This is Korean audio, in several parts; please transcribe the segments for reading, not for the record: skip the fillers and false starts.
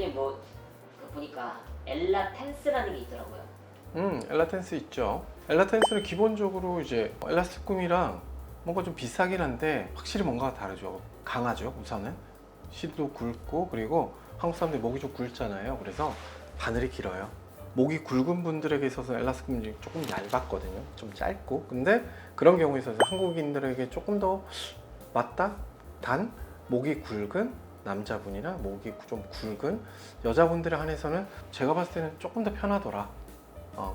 선생님 보니까 엘라텐스라는 게 있더라고요. 엘라텐스 있죠. 엘라텐스는 기본적으로 이제 엘라스틱꿈이랑 뭔가 좀 비슷하긴 한데 확실히 뭔가가 다르죠. 강하죠. 우선은 실도 굵고, 그리고 한국 사람들이 목이 좀 굵잖아요. 그래서 바늘이 길어요. 목이 굵은 분들에게 있어서 엘라스틱꿈이 조금 얇았거든요. 좀 짧고. 근데 그런 경우에 있어서 한국인들에게 조금 더 맞다? 단 목이 굵은 남자분이나 목이 좀 굵은 여자분들에 한해서는 제가 봤을 때는 조금 더 편하더라.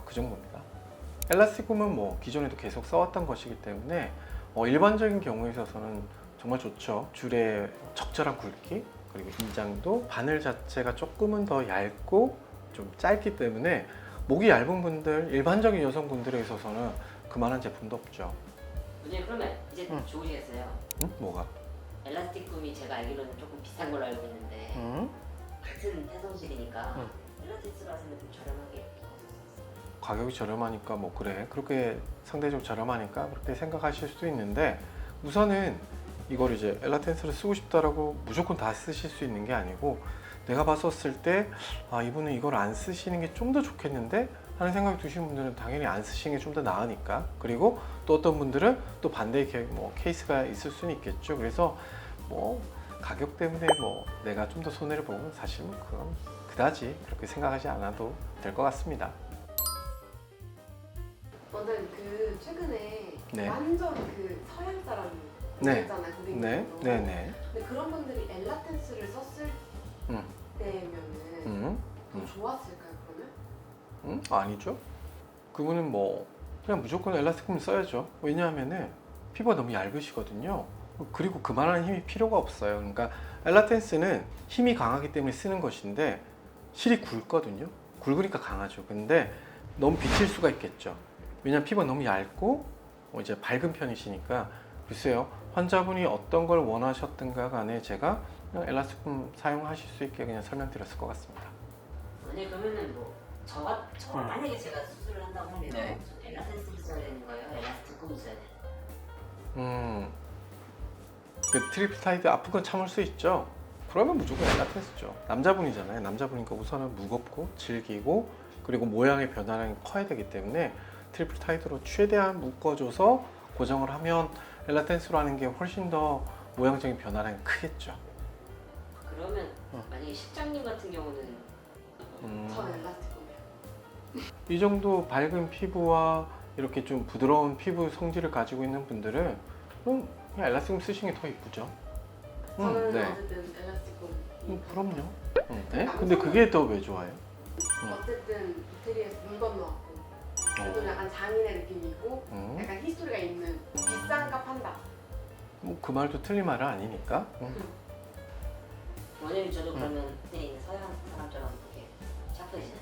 그 정도입니다. 엘라스틱꿈은 뭐 기존에도 계속 써왔던 것이기 때문에 일반적인 경우에 있어서는 정말 좋죠. 줄의 적절한 굵기, 그리고 인장도 바늘 자체가 조금은 더 얇고 좀 짧기 때문에 목이 얇은 분들, 일반적인 여성분들에 있어서는 그만한 제품도 없죠. 선생님 그러면 이제 좋으시겠어요? 뭐가? 엘라스틱 꿈이 제가 알기로는 조금 비싼 걸로 알고 있는데 같은 태성실이니까 엘라텐스로 하시면 좀 저렴하게 가격이 저렴하니까 뭐 그래, 그렇게 상대적으로 저렴하니까 그렇게 생각하실 수도 있는데, 우선은 이걸 이제 엘라텐스를 쓰고 싶다라고 무조건 다 쓰실 수 있는 게 아니고, 내가 봤었을 때 이분은 이걸 안 쓰시는 게 좀 더 좋겠는데 하는 생각이 드시는 분들은 당연히 안 쓰시는 게 좀 더 나으니까. 그리고 또 어떤 분들은 또 반대의 케이스가 있을 수는 있겠죠. 그래서 뭐 가격 때문에 뭐 내가 좀 더 손해를 보면 사실 그건 그다지 그렇게 생각하지 않아도 될 것 같습니다. 원장님 그 최근에 네. 완전 그 서양 사람 네. 있잖아요. 고객님. 네, 네, 네. 근데 그런 분들이 엘라텐스를 썼을 음. 때면은 더 좋았을까요? 그러면? 아니죠. 그분은 뭐 그냥 무조건 엘라스틱꿈을 써야죠. 왜냐하면은 피부가 너무 얇으시거든요. 그리고 그만한 힘이 필요가 없어요. 그러니까 엘라텐스는 힘이 강하기 때문에 쓰는 것인데 실이 굵거든요. 굵으니까 강하죠. 근데 너무 비칠 수가 있겠죠. 왜냐하면 피부가 너무 얇고 이제 밝은 편이시니까. 글쎄요, 환자분이 어떤 걸 원하셨든가 간에 제가 그냥 엘라스틱꿈 사용하실 수 있게 그냥 설명드렸을 것 같습니다. 선생님 그러면은 저 만약에 제가 수술을 한다고 하면 네. 전 엘라텐스를 써야 되는 거예요? 엘라스틱 꿈을 써야 되는 그 트리플 타이드 아픈 건 참을 수 있죠. 그러면 무조건 엘라텐스죠. 남자분이잖아요. 남자분이니까 우선은 무겁고 질기고, 그리고 모양의 변화는 커야 되기 때문에 트리플 타이드로 최대한 묶어줘서 고정을 하면 엘라텐스로 하는 게 훨씬 더 모양적인 변화는 크겠죠. 그러면 만약에 실장님 같은 경우는 전 엘라스틱이요. 이 정도 밝은 피부와 이렇게 좀 부드러운 피부 성질을 가지고 있는 분들은 그냥 엘라스틱 쓰시는 게 더 이쁘죠. 저는 네. 어쨌든 엘라스틱. 그럼요. 네? 근데 그게 더 왜 좋아요? 어쨌든 이태리에서 물 건너왔고 저도 약간 장인의 느낌이고 약간 히스토리가 있는 비싼 값 한다. 뭐 그 말도 틀린 말은 아니니까. 원장님 저도 그러면 이태리 있는 서양 사람처럼 이렇게 샤프해지나요?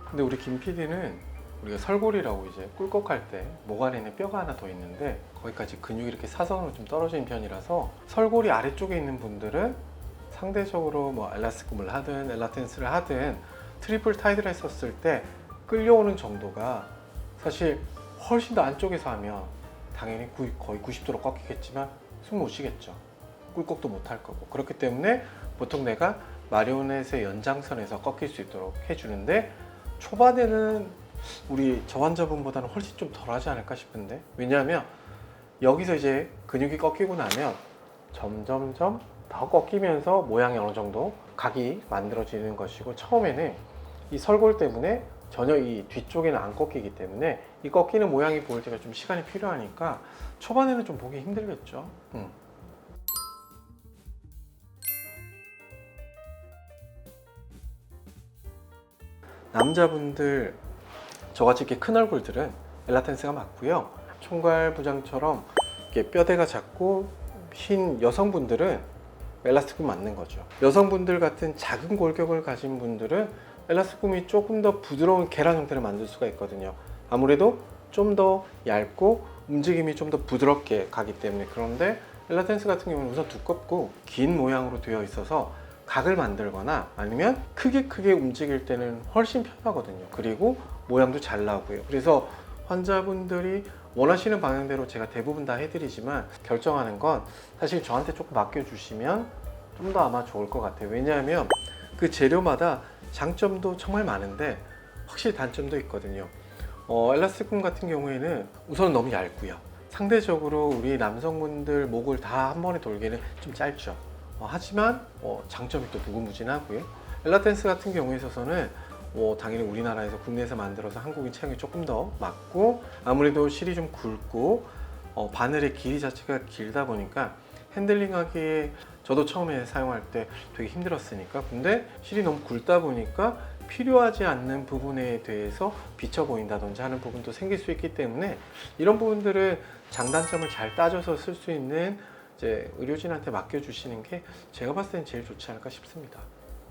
근데 우리 김 PD는 우리가 설골이라고 이제 꿀꺽할 때 목 안에는 뼈가 하나 더 있는데 거기까지 근육이 이렇게 사선으로 좀 떨어진 편이라서 설골이 아래쪽에 있는 분들은 상대적으로 뭐 엘라스틱꿈을 하든 엘라텐스를 하든 트리플 타이드를 했었을 때 끌려오는 정도가 사실 훨씬 더 안쪽에서 하면 당연히 거의 90도로 꺾이겠지만 숨 못 쉬겠죠. 꿀꺽도 못 할 거고. 그렇기 때문에 보통 내가 마리오넷의 연장선에서 꺾일 수 있도록 해주는데, 초반에는 우리 저 환자분보다는 훨씬 좀 덜 하지 않을까 싶은데, 왜냐하면 여기서 이제 근육이 꺾이고 나면 점점점 더 꺾이면서 모양이 어느 정도 각이 만들어지는 것이고, 처음에는 이 설골 때문에 전혀 이 뒤쪽에는 안 꺾이기 때문에 이 꺾이는 모양이 보일 때가 좀 시간이 필요하니까 초반에는 좀 보기 힘들겠죠. 남자분들 저같이 이렇게 큰 얼굴들은 엘라텐스가 맞고요. 총괄 부장처럼 이렇게 뼈대가 작고 흰 여성분들은 엘라스틱꿈 맞는 거죠. 여성분들 같은 작은 골격을 가진 분들은 엘라스틱꿈이 조금 더 부드러운 계란 형태를 만들 수가 있거든요. 아무래도 좀 더 얇고 움직임이 좀 더 부드럽게 가기 때문에. 그런데 엘라텐스 같은 경우는 우선 두껍고 긴 모양으로 되어 있어서 각을 만들거나 아니면 크게 움직일 때는 훨씬 편하거든요. 그리고 모양도 잘 나오고요. 그래서 환자분들이 원하시는 방향대로 제가 대부분 다 해드리지만 결정하는 건 사실 저한테 조금 맡겨주시면 좀 더 아마 좋을 것 같아요. 왜냐하면 그 재료마다 장점도 정말 많은데 확실히 단점도 있거든요. 엘라스틱 폼 같은 경우에는 우선 너무 얇고요. 상대적으로 우리 남성분들 목을 다 한 번에 돌기는 좀 짧죠. 하지만 장점이 또 무궁무진하고요. 엘라텐스 같은 경우에 있어서는 당연히 우리나라에서 국내에서 만들어서 한국인 체형에 조금 더 맞고, 아무래도 실이 좀 굵고 바늘의 길이 자체가 길다 보니까 핸들링하기에 저도 처음에 사용할 때 되게 힘들었으니까, 근데 실이 너무 굵다 보니까 필요하지 않는 부분에 대해서 비쳐 보인다든지 하는 부분도 생길 수 있기 때문에, 이런 부분들은 장단점을 잘 따져서 쓸 수 있는 이제 의료진한테 맡겨주시는 게 제가 봤을 땐 제일 좋지 않을까 싶습니다.